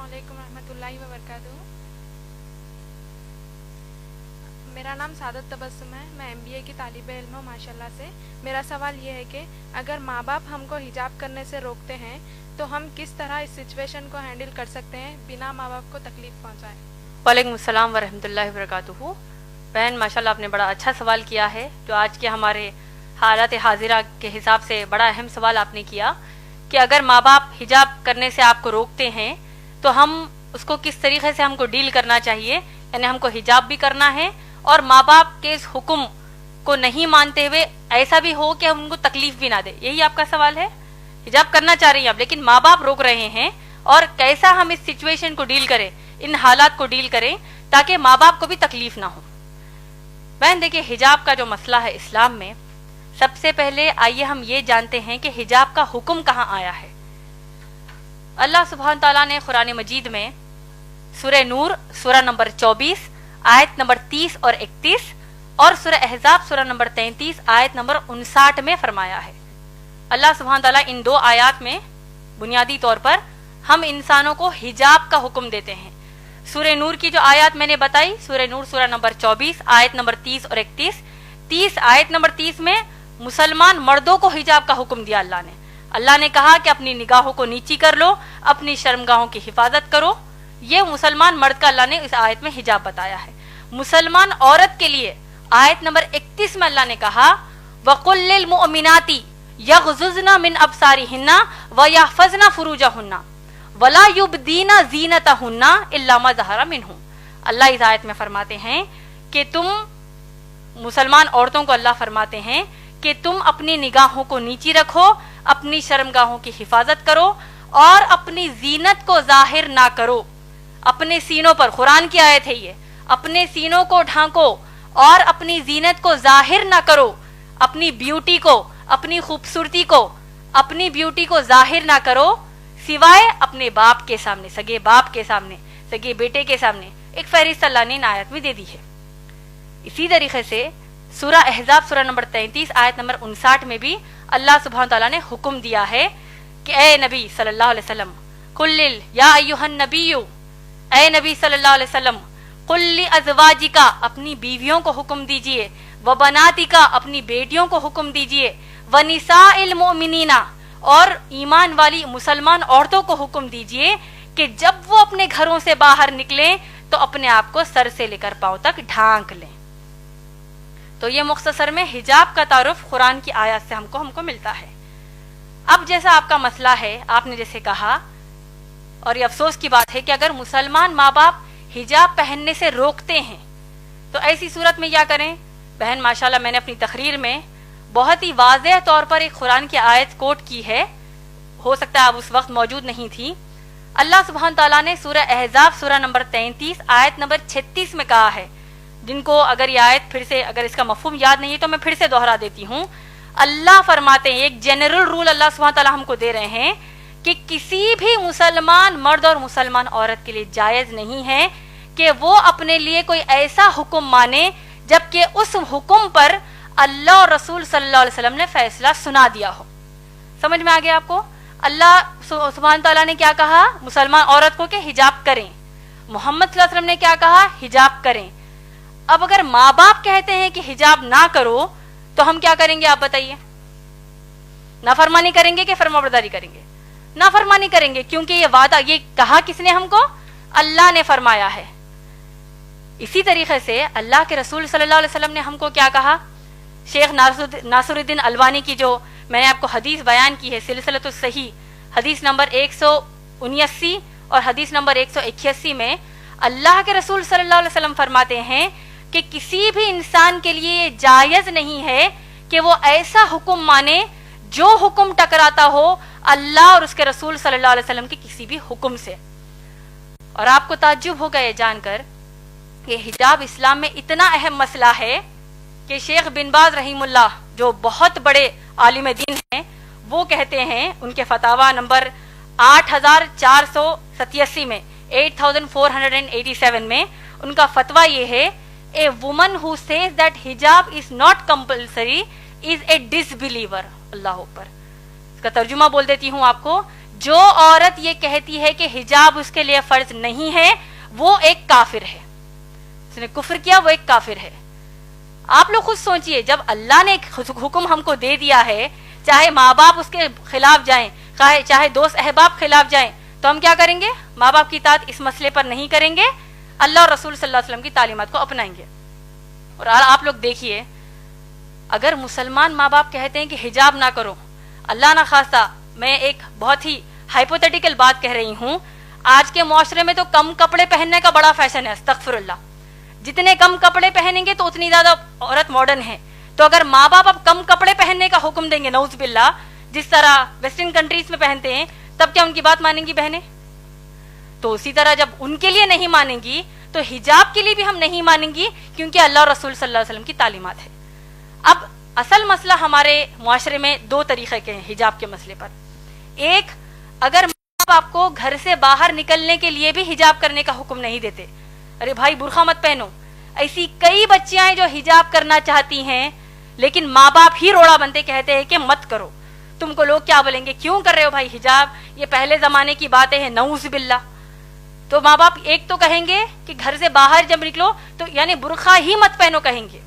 علیکم ورحمۃ اللہ وبرکاتہ. میرا نام سعادت تبسم ہے. میں MBA کی طالب علم ہوں ماشاء اللہ سے. میرا سوال یہ ہے کہ اگر ماں باپ ہم کو حجاب کرنے سے روکتے ہیں تو ہم کس طرح اس سچویشن کو ہینڈل کر سکتے ہیں بنا ماں باپ کو تکلیف پہنچائے. وعلیکم السلام ورحمۃ اللہ وبرکاتہ. بہن ماشاء اللہ آپ نے بڑا اچھا سوال کیا ہے، جو آج کے ہمارے حالات حاضرہ کے حساب سے بڑا اہم سوال آپ نے کیا کہ اگر ماں باپ حجاب کرنے سے آپ کو روکتے ہیں تو ہم اس کو کس طریقے سے ہم کو ڈیل کرنا چاہیے. یعنی ہم کو حجاب بھی کرنا ہے اور ماں باپ کے اس حکم کو نہیں مانتے ہوئے ایسا بھی ہو کہ ہم ان کو تکلیف بھی نہ دے. یہی آپ کا سوال ہے؟ حجاب کرنا چاہ رہی ہیں آپ لیکن ماں باپ روک رہے ہیں، اور کیسا ہم اس سچویشن کو ڈیل کریں، ان حالات کو ڈیل کریں تاکہ ماں باپ کو بھی تکلیف نہ ہو. بہن دیکھیے، حجاب کا جو مسئلہ ہے اسلام میں، سب سے پہلے آئیے ہم یہ جانتے ہیں کہ حجاب کا حکم کہاں آیا ہے. اللہ سبحانہ تعالیٰ نے قرآن مجید میں سورہ نور سورہ نمبر 24 آیت نمبر 30 اور 31 اور سورہ احزاب سورہ نمبر 33 آیت نمبر 59 میں فرمایا ہے. اللہ سبحانہ تعالیٰ ان دو آیات میں بنیادی طور پر ہم انسانوں کو حجاب کا حکم دیتے ہیں. سورہ نور کی جو آیات میں نے بتائی، سورہ نور سورہ نمبر 24 آیت نمبر 30 اور 31 آیت نمبر 30 میں مسلمان مردوں کو حجاب کا حکم دیا اللہ نے. اللہ نے کہا کہ اپنی نگاہوں کو نیچی کر لو، اپنی شرمگاہوں کی حفاظت کرو. یہ مسلمان مرد کا اللہ نے اس آیت میں حجاب بتایا ہے. مسلمان عورت کے لیے آیت نمبر 31 میں اللہ نے کہا وَقُلْ لِلْمُؤْمِنَاتِ يَغْضُضْنَ مِنْ أَبْصَارِهِنَّ وَيَحْفَظْنَ فُرُوجَهُنَّ وَلَا يُبْدِينَ زِينَتَهُنَّ إِلَّا مَا ظَهَرَ مِنْهُ. اللہ اس آیت میں فرماتے ہیں کہ تم مسلمان عورتوں کو اللہ فرماتے ہیں کہ تم اپنی نگاہوں کو نیچی رکھو، اپنی شرمگاہوں کی حفاظت کرو اور اپنی زینت کو ظاہر نہ کرو. اپنے سینوں پر، قرآن کی آیت ہے یہ، اپنے سینوں کو ڈھانکو اور اپنی زینت کو ظاہر نہ کرو. اپنی بیوٹی کو، اپنی خوبصورتی کو، اپنی بیوٹی کو ظاہر نہ کرو سوائے اپنے باپ کے سامنے، سگے باپ کے سامنے، سگے بیٹے کے سامنے. ایک فہرست اللہ نے ان آیت میں دے دی ہے. اسی طریقے سے سورہ احزاب سورہ نمبر 33 آیت نمبر 59 میں بھی اللہ سبحانہ تعالیٰ نے حکم دیا ہے کہ اے نبی صلی اللہ علیہ وسلم قل یا ایھا النبی، اے نبی صلی اللہ علیہ وسلم قل لازواجک، اپنی بیویوں کو حکم دیجئے، وبناتک، اپنی بیٹیوں کو حکم دیجئے، ونساء المؤمنین، اور ایمان والی مسلمان عورتوں کو حکم دیجئے کہ جب وہ اپنے گھروں سے باہر نکلیں تو اپنے آپ کو سر سے لے کر پاؤں تک ڈھانک لیں. تو یہ مختصر میں حجاب کا تعارف قرآن کی آیات سے ہم کو ملتا ہے. اب جیسا آپ کا مسئلہ ہے، آپ نے جیسے کہا، اور یہ افسوس کی بات ہے کہ اگر مسلمان ماں باپ حجاب پہننے سے روکتے ہیں تو ایسی صورت میں کیا کریں. بہن ماشاءاللہ میں نے اپنی تقریر میں بہت ہی واضح طور پر ایک قرآن کی آیت کوٹ کی ہے، ہو سکتا ہے آپ اس وقت موجود نہیں تھی. اللہ سبحانہ تعالیٰ نے سورہ احزاب سورہ نمبر 33 آیت نمبر 36 میں کہا ہے، جن کو اگر یہ آیت پھر سے، اگر اس کا مفہوم یاد نہیں ہے تو میں پھر سے دوہرا دیتی ہوں. اللہ فرماتے ہیں، ایک جنرل رول اللہ سبحانہ تعالیٰ ہم کو دے رہے ہیں کہ کسی بھی مسلمان مرد اور مسلمان عورت کے لیے جائز نہیں ہے کہ وہ اپنے لیے کوئی ایسا حکم مانے جبکہ اس حکم پر اللہ اور رسول صلی اللہ علیہ وسلم نے فیصلہ سنا دیا ہو. سمجھ میں آ گیا آپ کو؟ اللہ سبحانہ تعالیٰ نے کیا کہا مسلمان عورت کو کہ حجاب کریں. محمد صلی اللہ علیہ وسلم نے کیا کہا؟ حجاب کریں. اب اگر ماں باپ کہتے ہیں کہ حجاب نہ کرو تو ہم کیا کریں گے آپ بتائیے؟ نافرمانی کریں گے کہ فرمانبرداری کریں گے؟ نافرمانی کریں گے، کیونکہ یہ وعدہ، یہ کہا کس نے ہم کو؟ اللہ نے فرمایا ہے. اسی طریقے سے اللہ کے رسول صلی اللہ علیہ وسلم نے ہم کو کیا کہا؟ شیخ ناصر الدین البانی کی جو میں نے آپ کو حدیث بیان کی ہے، سلسلۃ الصحیح، حدیث نمبر 179 اور حدیث نمبر 181 میں اللہ کے رسول صلی اللہ علیہ وسلم فرماتے ہیں کہ کسی بھی انسان کے لیے یہ جائز نہیں ہے کہ وہ ایسا حکم مانے جو حکم ٹکراتا ہو اللہ اور اس کے رسول صلی اللہ علیہ وسلم کے کسی بھی حکم سے. اور آپ کو تعجب ہوگا یہ جان کر کہ حجاب اسلام میں اتنا اہم مسئلہ ہے کہ شیخ بن باز رحیم اللہ جو بہت بڑے عالم دین ہیں، وہ کہتے ہیں ان کے فتاوی نمبر 8487 میں 8487 میں ان کا فتویٰ یہ ہے، a woman who says that hijab is not compulsory is a disbeliever. Allah اوپر. اس کا ترجمہ بول دیتی ہوں آپ کو، جو عورت یہ کہتی ہے کہ حجاب اس کے لیے فرض نہیں ہے وہ ایک کافر ہے، اس نے کفر کیا، وہ ایک کافر ہے۔ آپ لوگ خود سوچئے، جب اللہ نے ایک حکم ہم کو دے دیا ہے، چاہے ماں باپ اس کے خلاف جائیں، چاہے دوست احباب خلاف جائیں، تو ہم کیا کریں گے؟ ماں باپ کی اطاعت اس مسئلے پر نہیں کریں گے، اللہ اور رسول صلی اللہ علیہ وسلم کی تعلیمات کو اپنائیں گے۔ اور آپ لوگ دیکھیے، اگر مسلمان ماں باپ کہتے ہیں کہ حجاب نہ کرو، اللہ نہ خواستہ میں ایک بہت ہی ہائپوتھیٹیکل بات کہہ رہی ہوں، آج کے معاشرے میں تو کم کپڑے پہننے کا بڑا فیشن ہے، استغفر اللہ، جتنے کم کپڑے پہنیں گے تو اتنی زیادہ عورت ماڈرن ہے۔ تو اگر ماں باپ اب کم کپڑے پہننے کا حکم دیں گے، نعوذ باللہ، جس طرح ویسٹرن کنٹریز میں پہنتے ہیں، تب کیا ان کی بات مانیں گی بہنیں؟ تو اسی طرح جب ان کے لیے نہیں مانیں گی تو حجاب کے لیے بھی ہم نہیں مانیں گی، کیونکہ اللہ اور رسول صلی اللہ علیہ وسلم کی تعلیمات ہے۔ اب اصل مسئلہ ہمارے معاشرے میں دو طریقے کے ہیں حجاب کے مسئلے پر۔ ایک، اگر ماں باپ کو گھر سے باہر نکلنے کے لیے بھی حجاب کرنے کا حکم نہیں دیتے، ارے بھائی برقع مت پہنو، ایسی کئی بچیاں ہیں جو حجاب کرنا چاہتی ہیں لیکن ماں باپ ہی روڑا بنتے کہتے ہیں کہ مت کرو، تم کو لوگ کیا بولیں گے، کیوں کر رہے ہو بھائی حجاب، یہ پہلے زمانے کی باتیں ہیں، نعوذ باللہ۔ تو ماں باپ ایک تو کہیں گے کہ گھر سے باہر جب نکلو تو یعنی برقع ہی مت پہنو کہیں گے۔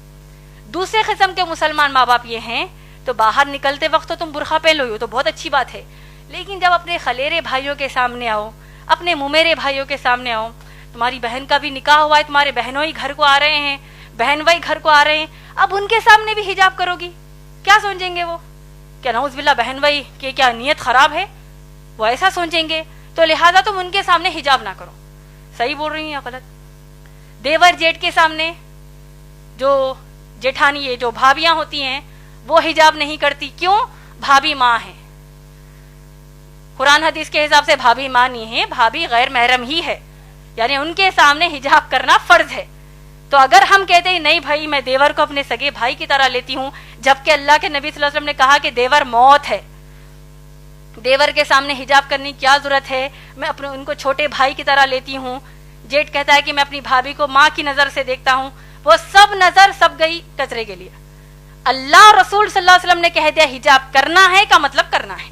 دوسرے قسم کے مسلمان ماں باپ یہ ہیں تو باہر نکلتے وقت تو تم برقع پہن لو، تو بہت اچھی بات ہے، لیکن جب اپنے خلیرے بھائیوں کے سامنے آؤ، اپنے ممیرے بھائیوں کے سامنے آؤ، تمہاری بہن کا بھی نکاح ہوا ہے، تمہارے بہنوں ہی گھر کو آ رہے ہیں، بہن بھائی گھر کو آ رہے ہیں، اب ان کے سامنے بھی حجاب کرو گی، کیا سوچیں گے وہ؟ کیا نعوذ باللہ بہن بھائی کہ کیا نیت خراب ہے؟ وہ ایسا سوچیں گے، تو لہٰذا تم ان کے سامنے حجاب نہ کرو۔ صحیح بول رہی ہیں یا غلط؟ دیور جیٹ کے سامنے جو جیٹھانی یہ جو بھابیاں ہوتی ہیں وہ حجاب نہیں کرتی، کیوں؟ بھابی ماں ہے، قرآن حدیث کے حساب سے بھابی ماں نہیں ہے، بھابی غیر محرم ہی ہے، یعنی ان کے سامنے حجاب کرنا فرض ہے۔ تو اگر ہم کہتے ہیں نہیں بھائی میں دیور کو اپنے سگے بھائی کی طرح لیتی ہوں، جبکہ اللہ کے نبی صلی اللہ علیہ وسلم نے کہا کہ دیور موت ہے، دیور کے سامنے حجاب کرنے کی کیا ضرورت ہے، میں اپنے ان کو چھوٹے بھائی کی طرح لیتی ہوں۔ جیٹ کہتا ہے کہ میں اپنی بھابھی کو ماں کی نظر سے دیکھتا ہوں، وہ سب نظر سب گئی کچرے کے لیے۔ اللہ اور رسول صلی اللہ علیہ وسلم نے کہہ دیا حجاب کرنا ہے کا مطلب کرنا ہے۔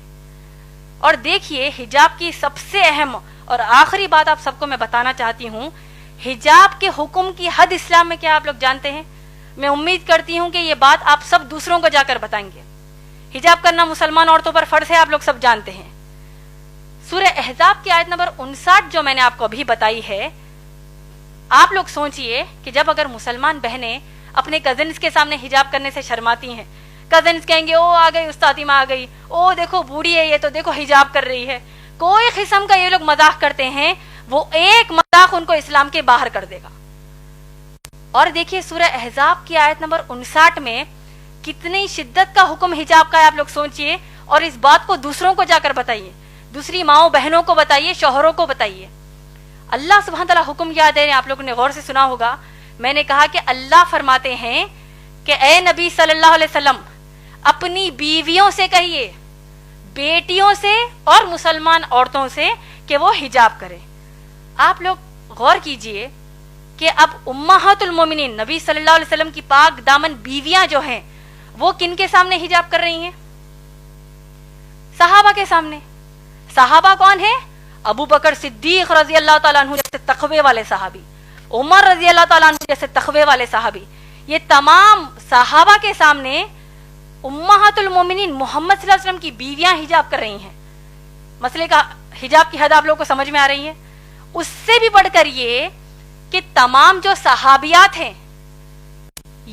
اور دیکھیے حجاب کی سب سے اہم اور آخری بات آپ سب کو میں بتانا چاہتی ہوں، حجاب کے حکم کی حد اسلام میں کیا آپ لوگ جانتے ہیں؟ میں امید کرتی ہوں کہ یہ بات آپ سب دوسروں کو جا کر بتائیں گے۔ حجاب کرنا مسلمان عورتوں پر فرض ہے، آپ لوگ سب جانتے ہیں۔ سورہ احزاب کی آیت نمبر 59 جو میں نے آپ کو ابھی بتائی ہے، آپ لوگ سوچئے کہ جب اگر مسلمان بہنیں اپنے کزنز کے سامنے حجاب کرنے سے شرماتی ہیں، کزنز کہیں گے او آ گئی استادی ماں آ گئی، او دیکھو بوڑھی ہے یہ تو دیکھو حجاب کر رہی ہے، کوئی قسم کا یہ لوگ مذاق کرتے ہیں، وہ ایک مذاق ان کو اسلام کے باہر کر دے گا۔ اور دیکھیے سورہ احزاب کی آیت نمبر 59 میں کتنی شدت کا حکم حجاب کا ہے، آپ لوگ سوچئے، اور اس بات کو دوسروں کو جا کر بتائیے، دوسری ماؤں بہنوں کو بتائیے، شوہروں کو بتائیے۔ اللہ سبحانہ تعالیٰ حکم کیا دے رہے ہیں، آپ لوگوں نے غور سے سنا ہوگا، میں نے کہا کہ اللہ فرماتے ہیں کہ اے نبی صلی اللہ علیہ وسلم اپنی بیویوں سے کہیے، بیٹیوں سے اور مسلمان عورتوں سے کہ وہ حجاب کریں۔ آپ لوگ غور کیجئے کہ اب امہات المومنین نبی صلی اللہ علیہ وسلم کی پاک دامن بیویاں جو ہیں وہ کن کے سامنے حجاب کر رہی ہیں؟ صحابہ کے سامنے۔ صحابہ کون ہیں؟ ابو بکر صدیق رضی اللہ تعالیٰ عنہ جیسے تقوی والے صحابی، عمر رضی اللہ تعالیٰ عنہ جیسے تقوی والے صحابی، یہ تمام صحابہ کے سامنے امہات المومنین محمد صلی اللہ علیہ وسلم کی بیویاں حجاب کر رہی ہیں۔ مسئلے کا حجاب کی حد آپ لوگوں کو سمجھ میں آ رہی ہے؟ اس سے بھی بڑھ کر یہ کہ تمام جو صحابیات ہیں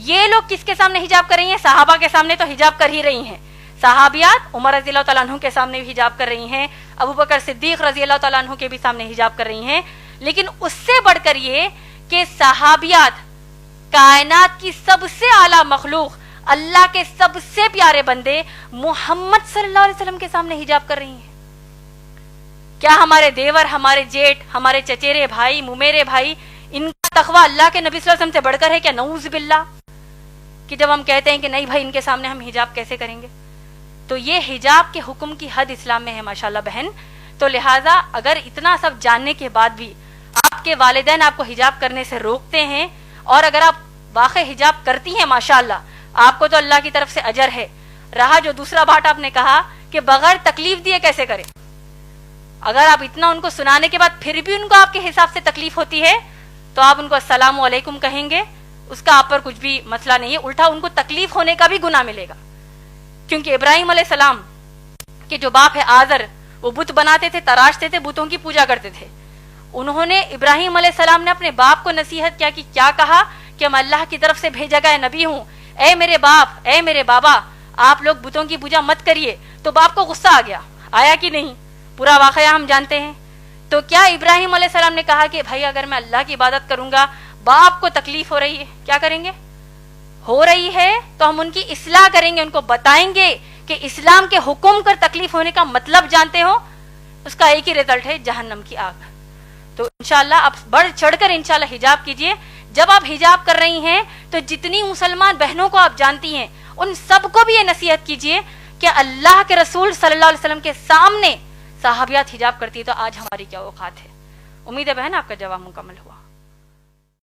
یہ لوگ کس کے سامنے حجاب کر رہی ہیں؟ صحابہ کے سامنے تو حجاب کر ہی رہی ہیں، صحابیات عمر رضی اللہ تعالیٰ عنہ کے سامنے بھی حجاب کر رہی ہیں، ابو بکر صدیق رضی اللہ تعالیٰ عنہ کے بھی سامنے حجاب کر رہی ہیں، لیکن اس سے بڑھ کر یہ کہ صحابیات کائنات کی سب سے اعلیٰ مخلوق اللہ کے سب سے پیارے بندے محمد صلی اللہ علیہ وسلم کے سامنے حجاب کر رہی ہیں۔ کیا ہمارے دیور، ہمارے جیٹ، ہمارے چچیرے بھائی، ممیرے بھائی، ان کا تقویٰ اللہ کے نبی صلی اللہ علیہ وسلم سے بڑھ کر ہے کیا؟ نعوذ باللہ، کہ جب ہم کہتے ہیں کہ نہیں بھائی ان کے سامنے ہم حجاب کیسے کریں گے؟ تو یہ حجاب کے حکم کی حد اسلام میں ہے ماشاءاللہ بہن۔ تو لہٰذا اگر اتنا سب جاننے کے بعد بھی آپ کے والدین آپ کو حجاب کرنے سے روکتے ہیں، اور اگر آپ واقع حجاب کرتی ہیں ماشاءاللہ آپ کو تو اللہ کی طرف سے اجر ہے۔ رہا جو دوسرا بات آپ نے کہا کہ بغیر تکلیف دیے کیسے کریں، اگر آپ اتنا ان کو سنانے کے بعد پھر بھی ان کو آپ کے حساب سے تکلیف ہوتی ہے تو آپ ان کو السلام علیکم کہیں گے, اس کا آپ پر کچھ بھی مسئلہ نہیں ہے, الٹا ان کو تکلیف ہونے کا بھی گناہ ملے گا. کیونکہ ابراہیم علیہ السلام کے جو باپ ہے آزر, وہ بت بناتے تھے, تراشتے تھے, بتوں کی پوجا کرتے تھے. انہوں نے, ابراہیم علیہ السلام نے اپنے باپ کو نصیحت کیا کہ کیا کہا کہ میں اللہ کی طرف سے بھیجا گیا نبی ہوں, اے میرے باپ, اے میرے بابا, آپ لوگ بتوں کی پوجا مت کریے. تو باپ کو غصہ آ گیا, آیا کہ نہیں, پورا واقعہ ہم جانتے ہیں. تو کیا ابراہیم علیہ السلام نے کہا کہ بھائی اگر میں اللہ کی عبادت کروں گا, باپ کو تکلیف ہو رہی ہے, کیا کریں گے, ہو رہی ہے تو ہم ان کی اصلاح کریں گے, ان کو بتائیں گے کہ اسلام کے حکم کر تکلیف ہونے کا مطلب جانتے ہو, اس کا ایک ہی رزلٹ ہے, جہنم کی آگ. تو انشاءاللہ آپ بڑھ چڑھ کر انشاءاللہ حجاب کیجئے. جب آپ حجاب کر رہی ہیں تو جتنی مسلمان بہنوں کو آپ جانتی ہیں ان سب کو بھی یہ نصیحت کیجئے کہ اللہ کے رسول صلی اللہ علیہ وسلم کے سامنے صحابیات حجاب کرتی ہے تو آج ہماری کیا اوقات ہے. امید ہے بہن آپ کا جواب مکمل ہوا.